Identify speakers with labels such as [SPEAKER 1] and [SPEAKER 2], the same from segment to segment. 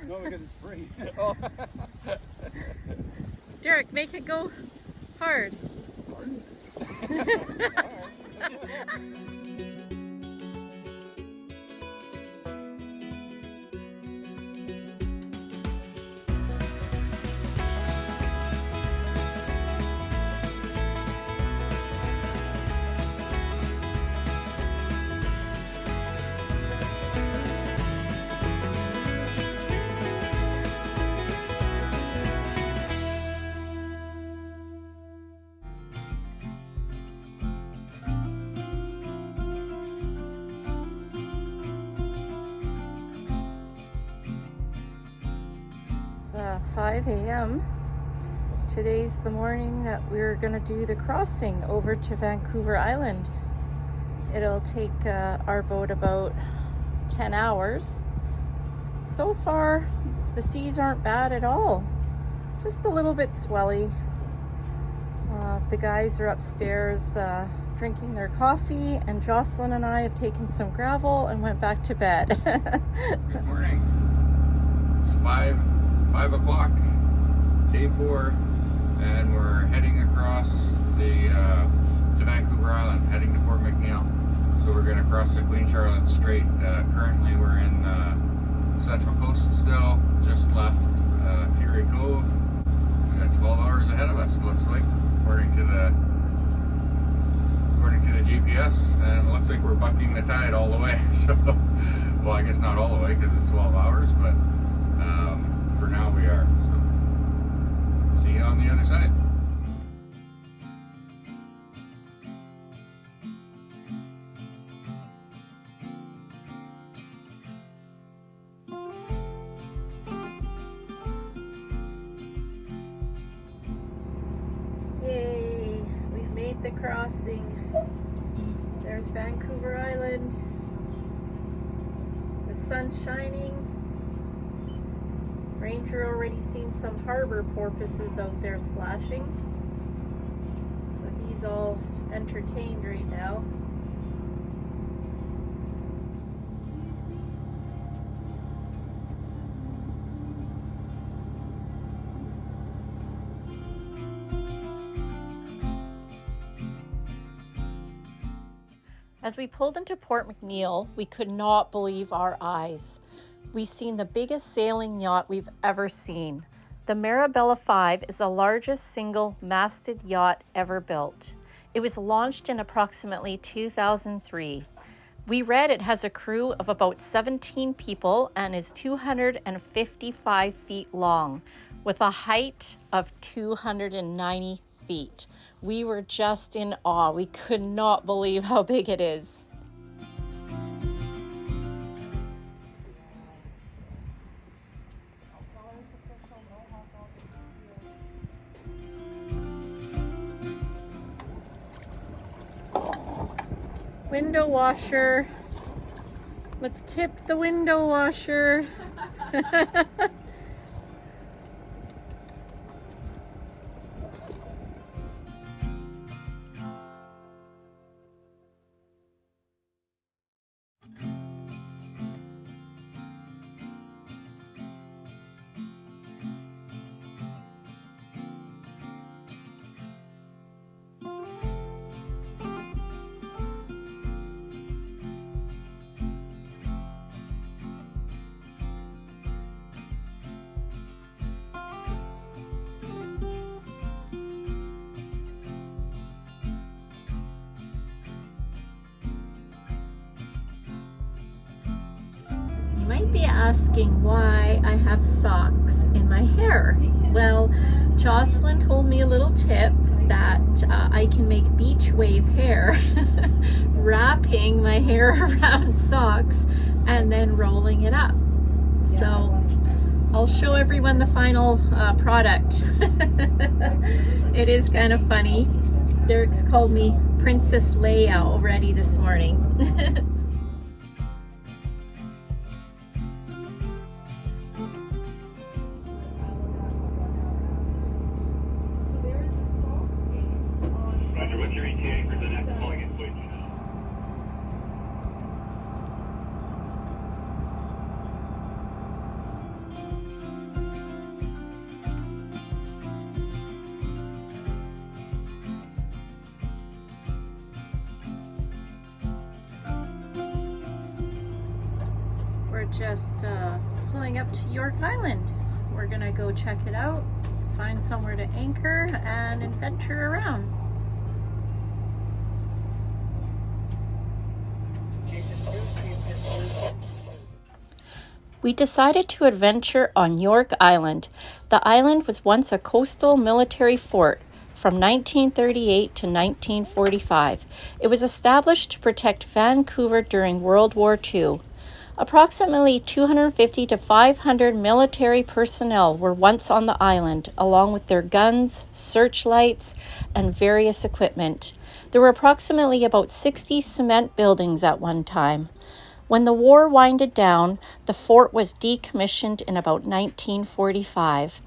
[SPEAKER 1] No, because it's free.
[SPEAKER 2] Derek, make it go hard. It's 5 a.m. Today's the morning that we're gonna do the crossing over to Vancouver Island. It'll take our boat about 10 hours. So far, the seas aren't bad at all. Just a little bit swelly. The guys are upstairs drinking their coffee, and Jocelyn and I have taken some gravel and went back to bed.
[SPEAKER 3] Good morning. It's 5 o'clock, day 4, and we're heading across to Vancouver Island, heading to Port McNeil. So we're going to cross the Queen Charlotte Strait. Currently we're in Central Coast still, just left Fury Cove. We got 12 hours ahead of us, looks like, according to the GPS, and it looks like we're bucking the tide all the way. So, well, I guess not all the way because it's 12 hours, but for now we are. So, see you on the other side.
[SPEAKER 2] Yay, we've made the crossing. There's Vancouver Island. The sun's shining. Ranger already seen some harbor porpoises out there splashing. So he's all entertained right now. As we pulled into Port McNeil, we could not believe our eyes. We seen the biggest sailing yacht we've ever seen. The Marabella 5 is the largest single masted yacht ever built. It was launched in approximately 2003. We read it has a crew of about 17 people and is 255 feet long with a height of 290 feet. We were just in awe. We could not believe how big it is. Window washer. Let's tip the window washer. You might be asking why I have socks in my hair. Well, Jocelyn told me a little tip that I can make beach wave hair, wrapping my hair around socks and then rolling it up. So I'll show everyone the final product. It is kind of funny. Derek's called me Princess Leia already this morning. we're just pulling up to York Island. We're gonna go check it out, find somewhere to anchor, and adventure around. We decided to adventure on York Island. The island was once a coastal military fort from 1938 to 1945. It was established to protect Vancouver during World War II. Approximately 250 to 500 military personnel were once on the island, along with their guns, searchlights, and various equipment. There were approximately about 60 cement buildings at one time. When the war winded down, the fort was decommissioned in about 1945.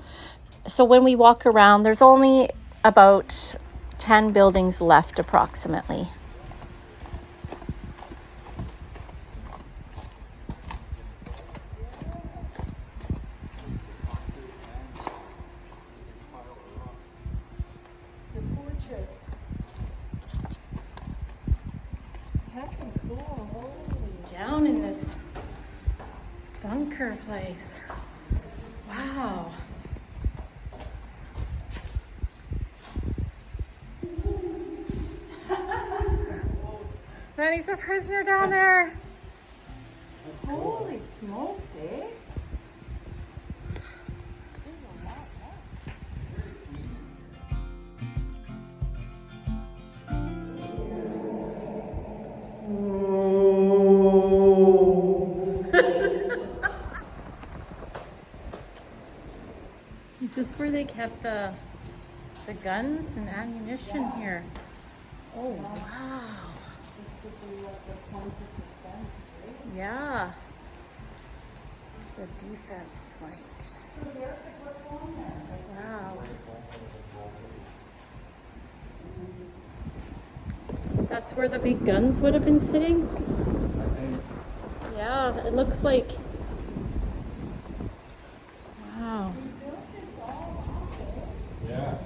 [SPEAKER 2] So when we walk around, there's only about 10 buildings left approximately.
[SPEAKER 4] It's a fortress. Heckin' cool.
[SPEAKER 2] Down in this bunker place. Wow. Manny's a prisoner down there.
[SPEAKER 4] Holy smokes, eh?
[SPEAKER 2] Is this where they kept the guns and ammunition here? Oh, wow. Yeah. The defense point.
[SPEAKER 4] So Derek, what's on there?
[SPEAKER 2] Wow. That's where the big guns would have been sitting? Yeah, it looks like. Wow.
[SPEAKER 3] Yeah.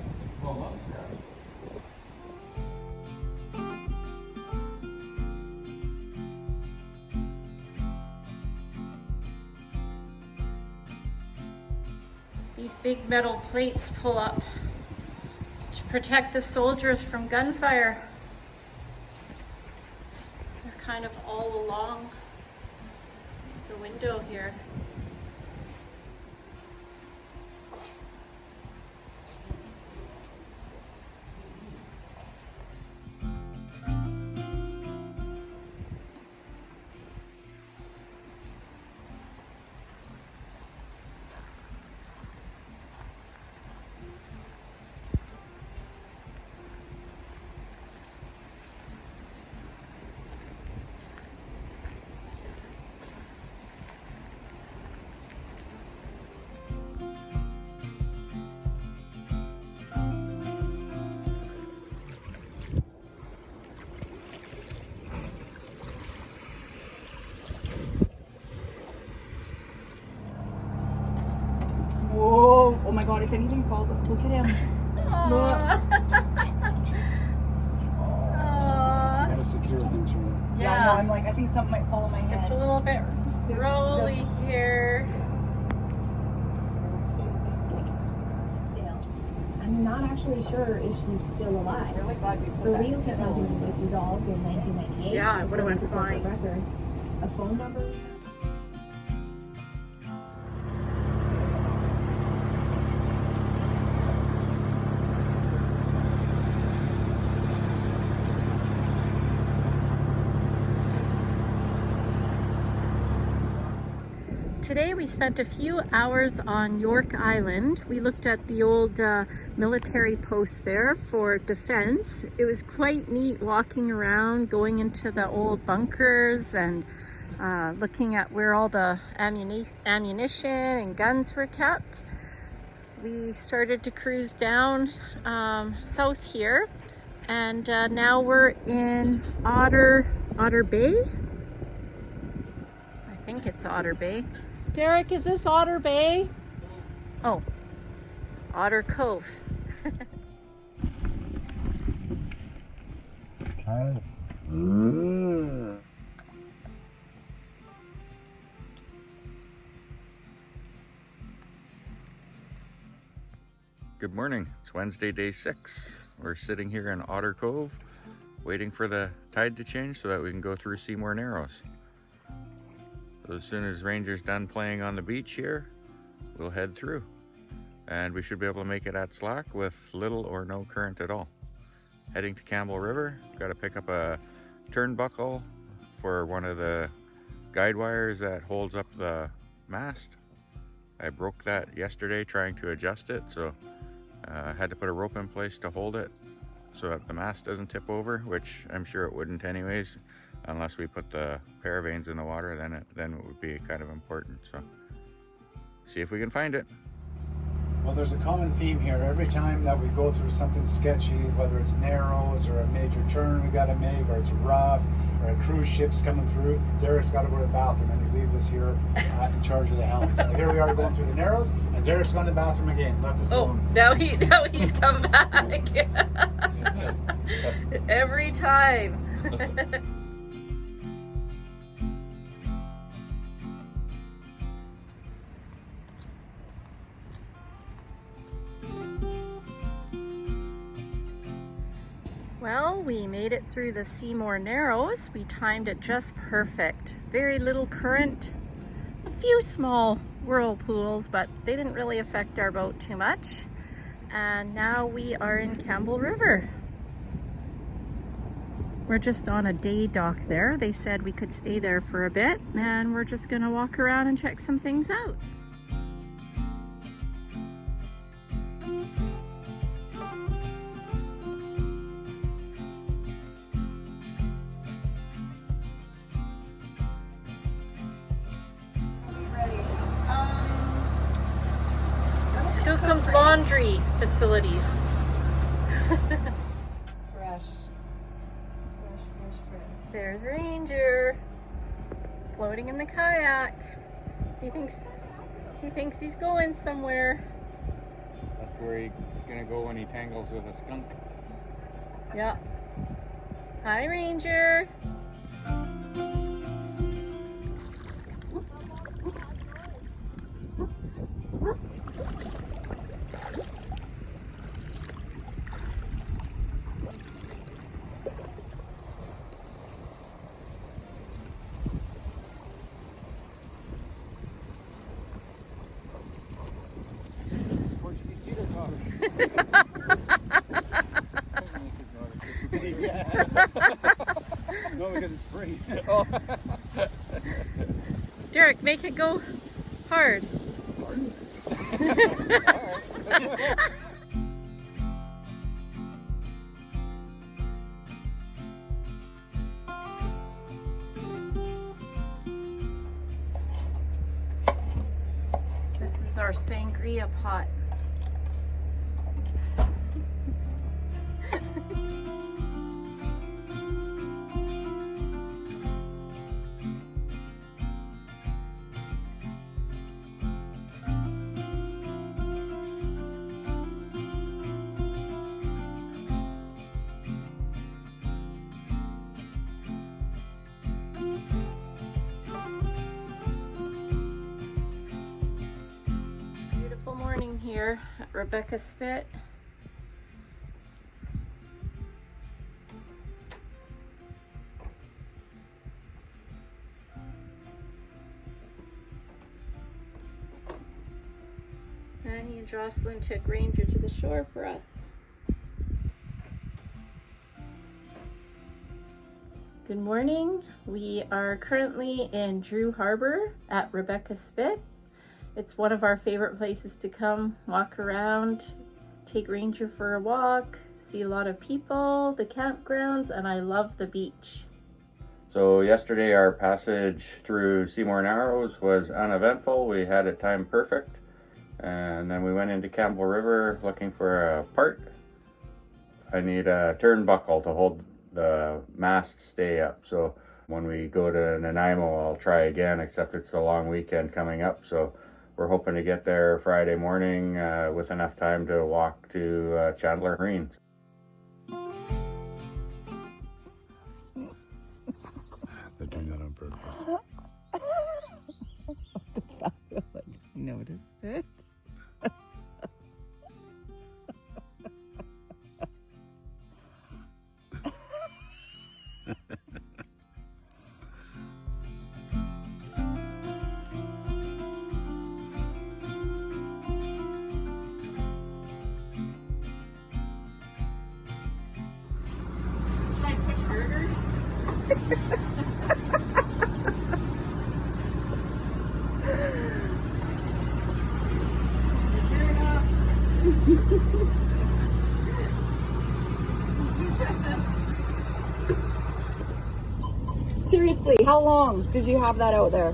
[SPEAKER 2] These big metal plates pull up to protect the soldiers from gunfire. They're kind of all along the window here.
[SPEAKER 4] Whoa! Oh my god, if anything falls, look at him.
[SPEAKER 1] Gotta secure things from there.
[SPEAKER 4] Yeah, no, I'm like, I think something might fall on my head.
[SPEAKER 2] It's a little bit rolly here.
[SPEAKER 5] I'm not actually sure if she's still alive.
[SPEAKER 4] Really glad we
[SPEAKER 5] The
[SPEAKER 4] put that
[SPEAKER 5] Rio
[SPEAKER 4] together.
[SPEAKER 5] technology was dissolved in 1998.
[SPEAKER 2] Yeah, it would've went
[SPEAKER 5] according to corporate
[SPEAKER 2] flying.
[SPEAKER 5] Records. A phone number.
[SPEAKER 2] Today we spent a few hours on York Island. We looked at the old military post there for defense. It was quite neat walking around, going into the old bunkers and looking at where all the ammunition and guns were kept. We started to cruise down south here, and now we're in Otter Bay. I think it's Otter Bay. Derek, is this Otter Bay? Oh, Otter Cove.
[SPEAKER 3] Good morning. It's Wednesday, day 6. We're sitting here in Otter Cove, waiting for the tide to change so that we can go through Seymour Narrows. So as soon as Ranger's done playing on the beach here, we'll head through. And we should be able to make it at slack with little or no current at all. Heading to Campbell River, got to pick up a turnbuckle for one of the guide wires that holds up the mast. I broke that yesterday trying to adjust it, so I had to put a rope in place to hold it so that the mast doesn't tip over, which I'm sure it wouldn't anyways, unless we put the paravanes in the water, then it would be kind of important. So see if we can find it.
[SPEAKER 1] Well, there's a common theme here. Every time that we go through something sketchy, whether it's narrows or a major turn we got to make, or it's rough, or a cruise ship's coming through, Derek's got to go to the bathroom, and he leaves us here in charge of the helm. So here we are going through the narrows, and Derek's gone to the bathroom again. Left us alone.
[SPEAKER 2] Now he's come back. Every time. Well, we made it through the Seymour Narrows. We timed it just perfect. Very little current, a few small whirlpools, but they didn't really affect our boat too much. And now we are in Campbell River. We're just on a day dock there. They said we could stay there for a bit, and we're just gonna walk around and check some things out. Skookum's laundry facilities.
[SPEAKER 4] Fresh.
[SPEAKER 2] There's Ranger floating in the kayak. He thinks he's going somewhere.
[SPEAKER 3] That's where he's gonna go when he tangles with a skunk.
[SPEAKER 2] Yeah. Hi, Ranger.
[SPEAKER 1] No, because it's free.
[SPEAKER 2] Derek, make it go hard. This is our sangria pot. Morning here at Rebecca Spit. Annie and Jocelyn took Ranger to the shore for us. Good morning. We are currently in Drew Harbour at Rebecca Spit. It's one of our favorite places to come walk around, take Ranger for a walk, see a lot of people, the campgrounds, and I love the beach.
[SPEAKER 3] So yesterday our passage through Seymour Narrows was uneventful. We had it timed perfect. And then we went into Campbell River looking for a part. I need a turnbuckle to hold the mast stay up. So when we go to Nanaimo, I'll try again, except it's a long weekend coming up. So we're hoping to get there Friday morning with enough time to walk to Chandler Marine.
[SPEAKER 1] They're doing that on purpose.
[SPEAKER 6] Noticed it.
[SPEAKER 4] Seriously, how long did you have that out there?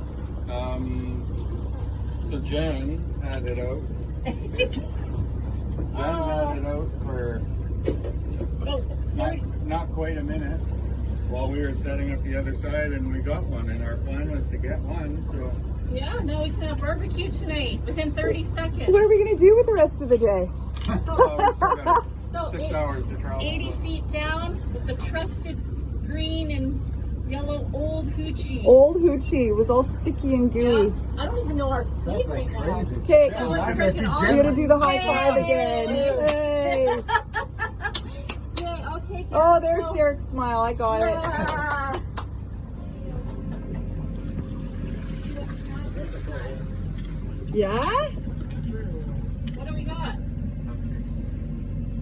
[SPEAKER 3] So Jen had it out. Jen had it out for not quite a minute while we were setting up the other side, and we got one, and our plan was to get one, so.
[SPEAKER 2] Yeah, now we can have barbecue tonight within 30 seconds.
[SPEAKER 4] What are we going to do with the rest of the day?
[SPEAKER 2] So
[SPEAKER 3] 6 hours to travel.
[SPEAKER 2] 80 feet down with the trusted green and yellow old hoochie.
[SPEAKER 4] Old hoochie was all sticky and gooey.
[SPEAKER 2] Yeah, I don't even know our speed right now.
[SPEAKER 4] Okay,
[SPEAKER 2] That was
[SPEAKER 1] I
[SPEAKER 2] freaking
[SPEAKER 1] see
[SPEAKER 2] awesome.
[SPEAKER 4] we're going to do the high five
[SPEAKER 2] Yay.
[SPEAKER 4] again. Hey.
[SPEAKER 2] Yay, okay,
[SPEAKER 4] Oh, there's Derek's smile. I got it.
[SPEAKER 2] Yeah.
[SPEAKER 4] Yeah?
[SPEAKER 2] What do we got?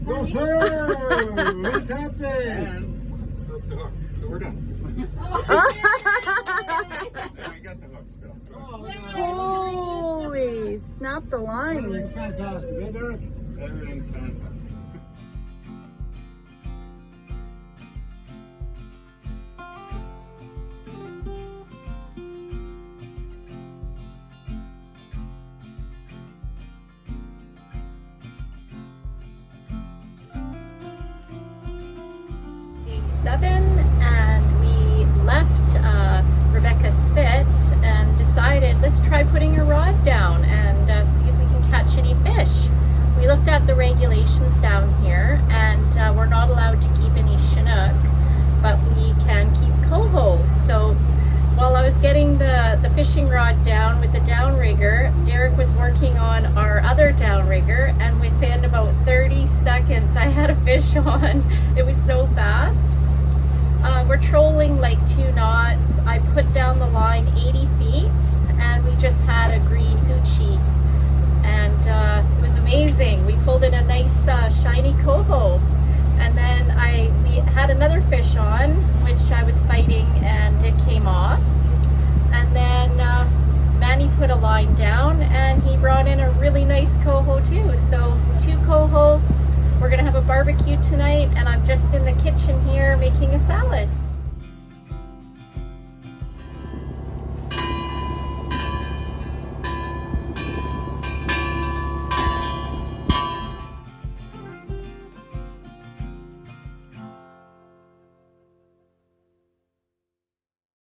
[SPEAKER 1] Woohoo! What's happening?
[SPEAKER 3] And hook the hook. So we're done.
[SPEAKER 2] Oh,
[SPEAKER 3] And we got the hook still. So
[SPEAKER 4] Holy, snap the line.
[SPEAKER 1] Everything's fantastic, eh, Derek?
[SPEAKER 3] everything's fantastic.
[SPEAKER 2] Stage 7, and we left Rebecca Spit and decided let's try putting a rod down and see if we can catch any fish. We looked at the regulations down here, and we're not allowed to keep any Chinook, but we can keep coho. So while I was getting the fishing rod down with the downrigger, Derek was working on our other downrigger, and within about 30 seconds I had a fish on. It was so fast. We're trolling like 2 knots. I put down the line 80 feet and we just had a green hoochie, and it was amazing. We pulled in a nice shiny coho, and then we had another fish on which I was fighting and it came off, and then Manny put a line down and he brought in a really nice coho too. So 2 coho. We're gonna have a barbecue tonight, and I'm just in the kitchen here making a salad.